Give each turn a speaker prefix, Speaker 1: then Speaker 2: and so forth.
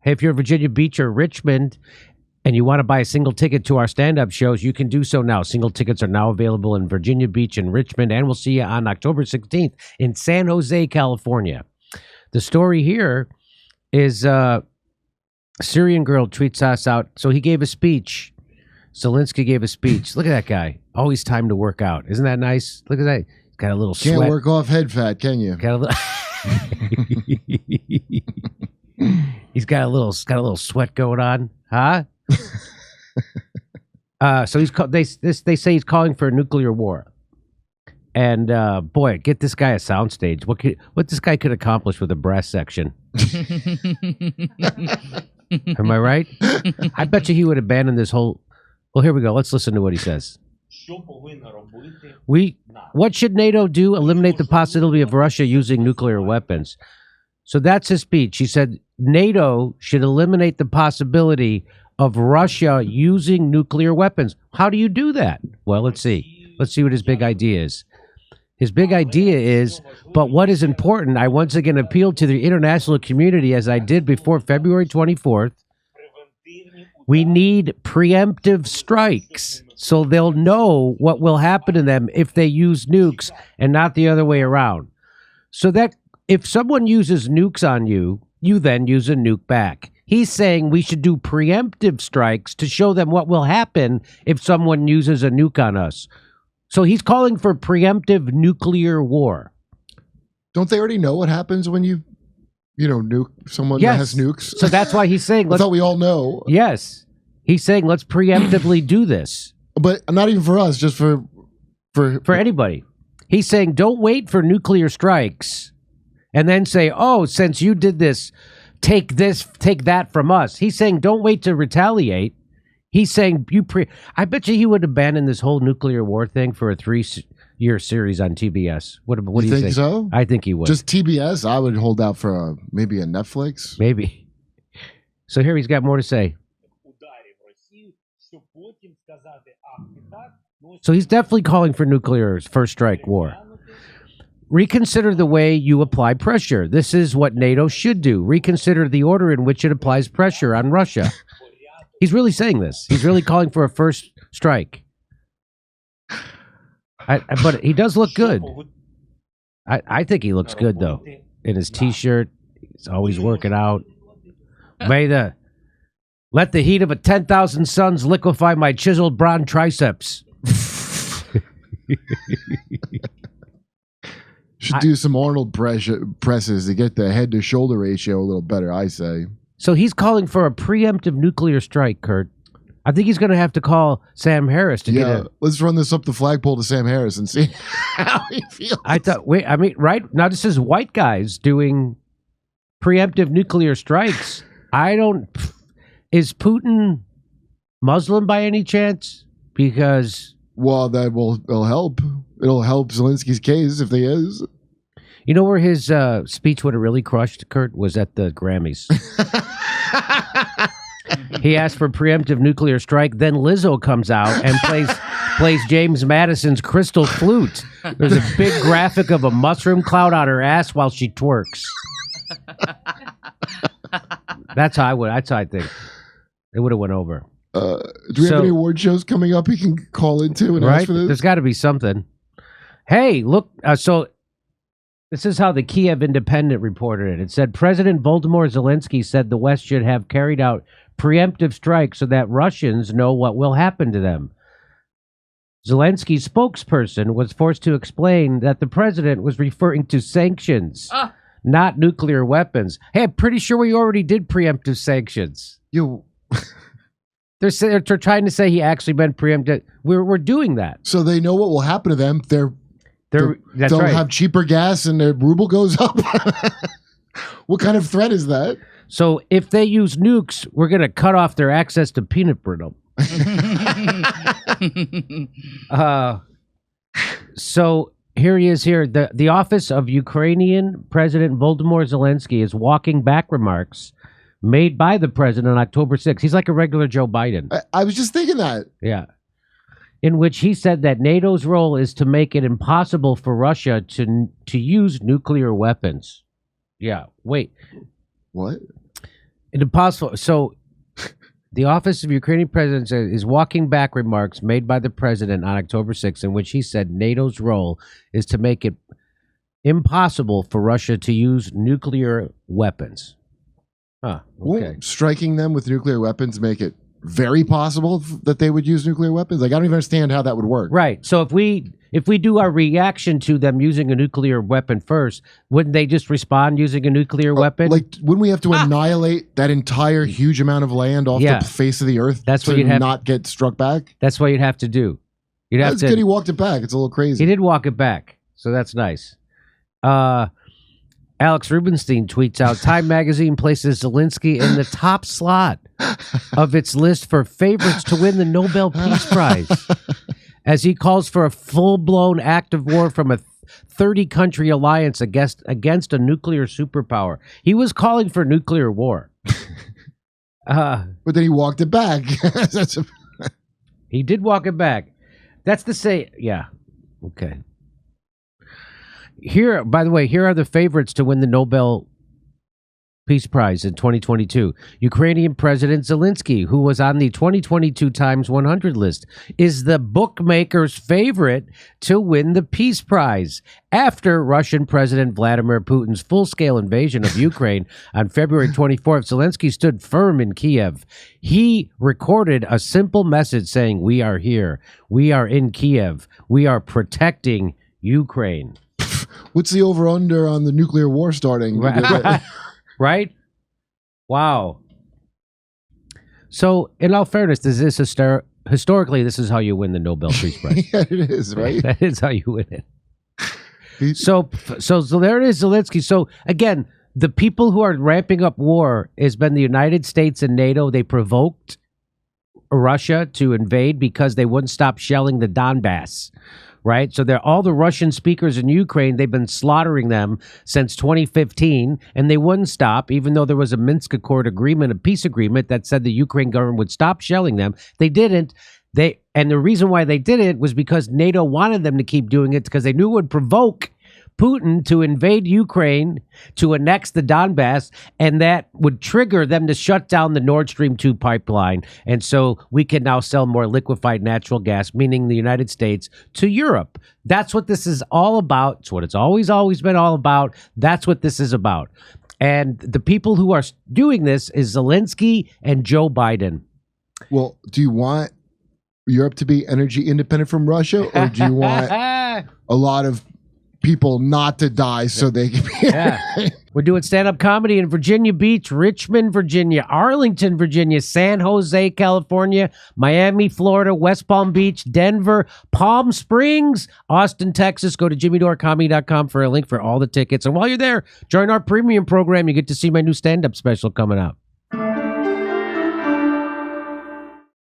Speaker 1: Hey, if you're in Virginia Beach or Richmond and you want to buy a single ticket to our stand-up shows, you can do so now. Single tickets are now available in Virginia Beach and Richmond, and we'll see you on October 16th in San Jose, California. The story here is Syrian girl tweets us out. So he gave a speech. Zelensky gave a speech. Look at that guy. Always time to work out. Isn't that nice? Look at that. He's got a little sweat.
Speaker 2: Can't work off head fat, can you?
Speaker 1: Got a little He's got a little sweat going on, huh? So he's they say he's calling for a nuclear war, and boy, get this guy a soundstage. What this guy could accomplish with a brass section? Am I right? I bet you he would abandon this whole. Well, here we go. Let's listen to what he says. What should NATO do? Eliminate the possibility of Russia using nuclear weapons. So that's his speech. He said NATO should eliminate the possibility of Russia using nuclear weapons. How do you do that? Well, let's see. Let's see what his big idea is. His big idea is, but what is important, I once again appeal to the international community, as I did before February 24th, we need preemptive strikes so they'll know what will happen to them if they use nukes and not the other way around. So that if someone uses nukes on you, you then use a nuke back. He's saying we should do preemptive strikes to show them what will happen if someone uses a nuke on us. So he's calling for preemptive nuclear war.
Speaker 2: Don't they already know what happens when you nuke someone that has nukes?
Speaker 1: So that's why he's saying,
Speaker 2: I thought we all know.
Speaker 1: Yes. He's saying, let's preemptively do this.
Speaker 2: But not even for us, just for
Speaker 1: anybody. He's saying, don't wait for nuclear strikes and then say, oh, since you did this, take that from us. He's saying, don't wait to retaliate. He's saying, I bet you he would abandon this whole nuclear war thing for a 3-year series on TBS. What do you think?
Speaker 2: So?
Speaker 1: I think he would.
Speaker 2: Just TBS? I would hold out for maybe a Netflix.
Speaker 1: Maybe. So here he's got more to say. So he's definitely calling for nuclear first strike war. Reconsider the way you apply pressure. This is what NATO should do. Reconsider the order in which it applies pressure on Russia. He's really saying this. He's really calling for a first strike. But he does look good. I think he looks good, though. In his T-shirt. He's always working out. Let the heat of a 10,000 suns liquefy my chiseled bronze triceps.
Speaker 2: Should do some Arnold presses to get the head-to-shoulder ratio a little better, I say.
Speaker 1: So he's calling for a preemptive nuclear strike, Kurt. I think he's going to have to call Sam Harris to get it.
Speaker 2: Let's run this up the flagpole to Sam Harris and see how he feels.
Speaker 1: Right now this is white guys doing preemptive nuclear strikes. Is Putin Muslim by any chance? Because
Speaker 2: it'll help. It'll help Zelensky's case if he is.
Speaker 1: You know where his speech would have really crushed, Kurt, was at the Grammys. He asked for preemptive nuclear strike. Then Lizzo comes out and plays James Madison's Crystal Flute. There's a big graphic of a mushroom cloud on her ass while she twerks. That's how I think. It would have went over.
Speaker 2: Do we have any award shows coming up he can call into and ask for this?
Speaker 1: There's got to be something. Hey, look. So this is how the Kiev Independent reported it. It said President Volodymyr Zelensky said the West should have carried out preemptive strikes so that Russians know what will happen to them. Zelensky's spokesperson was forced to explain that the president was referring to sanctions, not nuclear weapons. Hey, I'm pretty sure we already did preemptive sanctions. They're trying to say he actually meant preemptive. We're doing that.
Speaker 2: So they know what will happen to them. They'll
Speaker 1: right.
Speaker 2: have cheaper gas and their ruble goes up. What kind of threat is that?
Speaker 1: So if they use nukes, we're going to cut off their access to peanut brittle. So here he is here. The office of Ukrainian President Volodymyr Zelensky is walking back remarks made by the president on October 6th. He's like a regular Joe Biden.
Speaker 2: I was just thinking that.
Speaker 1: Yeah. In which he said that NATO's role is to make it impossible for Russia to use nuclear weapons. Yeah. Wait.
Speaker 2: What?
Speaker 1: impossible. So the office of Ukrainian president is walking back remarks made by the president on October 6th, in which he said NATO's role is to make it impossible for Russia to use nuclear weapons. Huh. Okay.
Speaker 2: Won't striking them with nuclear weapons make it very possible that they would use nuclear weapons? Like, I don't even understand how that would work.
Speaker 1: Right. So if we do our reaction to them using a nuclear weapon first, wouldn't they just respond using a nuclear weapon?
Speaker 2: Like, wouldn't we have to annihilate that entire huge amount of land off the face of the earth
Speaker 1: That's
Speaker 2: to
Speaker 1: what you'd have,
Speaker 2: not get struck back?
Speaker 1: That's what you'd have to do.
Speaker 2: That's good he walked it back. It's a little crazy.
Speaker 1: He did walk it back, so that's nice. Alex Rubinstein tweets out, Time magazine places Zelensky in the top slot of its list for favorites to win the Nobel Peace Prize, as he calls for a full-blown act of war from a 30-country alliance against a nuclear superpower. He was calling for nuclear war.
Speaker 2: But then he walked it back.
Speaker 1: He did walk it back. That's the say. Yeah. Okay. Here, by the way, here are the favorites to win the Nobel Peace Prize in 2022. Ukrainian President Zelensky, who was on the 2022 Times 100 list, is the bookmaker's favorite to win the Peace Prize after Russian President Vladimir Putin's full-scale invasion of Ukraine on February 24th. Zelensky stood firm in Kiev. He recorded a simple message saying, "We are here. We are in Kiev. We are protecting Ukraine."
Speaker 2: What's the over-under on the nuclear war starting?
Speaker 1: Right? Wow. So, in all fairness, is this historically, this is how you win the Nobel Peace Prize.
Speaker 2: Yeah, it is, right?
Speaker 1: That is how you win it. So there it is, Zelensky. So, again, the people who are ramping up war has been the United States and NATO. They provoked Russia to invade because they wouldn't stop shelling the Donbass. Right? So all the Russian speakers in Ukraine, they've been slaughtering them since 2015, and they wouldn't stop, even though there was a Minsk Accord agreement, a peace agreement that said the Ukraine government would stop shelling them. They didn't. And the reason why they didn't was because NATO wanted them to keep doing it because they knew it would provoke Putin to invade Ukraine, to annex the Donbass, and that would trigger them to shut down the Nord Stream 2 pipeline. And so we can now sell more liquefied natural gas, meaning the United States, to Europe. That's what this is all about. It's what it's always been all about. That's what this is about. And the people who are doing this is Zelensky and Joe Biden.
Speaker 2: Well, do you want Europe to be energy independent from Russia, or do you want a lot of people not to die so they can be
Speaker 1: We're doing stand-up comedy in Virginia Beach, Richmond, Virginia, Arlington, Virginia, San Jose, California, Miami, Florida, West Palm Beach, Denver, Palm Springs, Austin, Texas. Go to jimmydorecomedy.com for a link for all the tickets. And while you're there, join our premium program. You get to see my new stand-up special coming out.